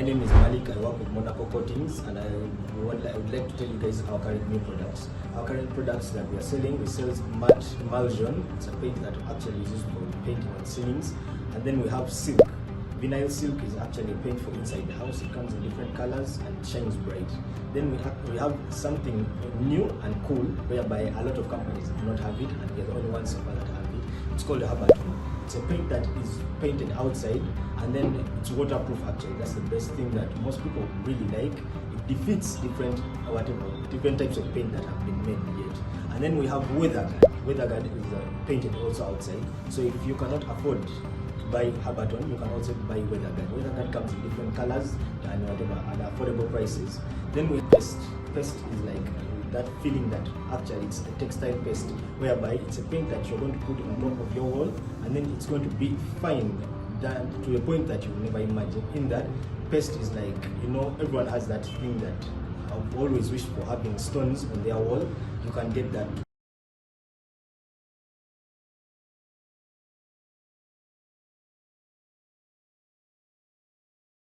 name is Malik. I work with Monaco Coatings, and I would like to tell you guys our current new products. Our current products that we are selling, we sell matte emulsion. It's a paint that actually is used for painting on ceilings. And then we have silk. Vinyl silk is actually a paint for inside the house. It comes in different colors and shines bright. Then we have something new and cool, whereby a lot of companies do not have it, and we are the only ones so far that have it. It's called a Habaton. It's a paint that is painted outside, and then it's waterproof. Actually, that's the best thing that most people really like. It defeats different types of paint that have been made yet. And then we have WeatherGuard. WeatherGuard is painted also outside. So if you cannot afford to buy Habaton, you can also buy WeatherGuard. WeatherGuard comes in different colors and whatever at affordable prices. Then we Pest. Pest is like that feeling that actually it's a textile paste, whereby it's a paint that you're going to put on top of your wall, and then it's going to be fine done to a point that you will never imagine. In that, paste is like, everyone has that thing that I've always wished for, having stones on their wall. You can get that.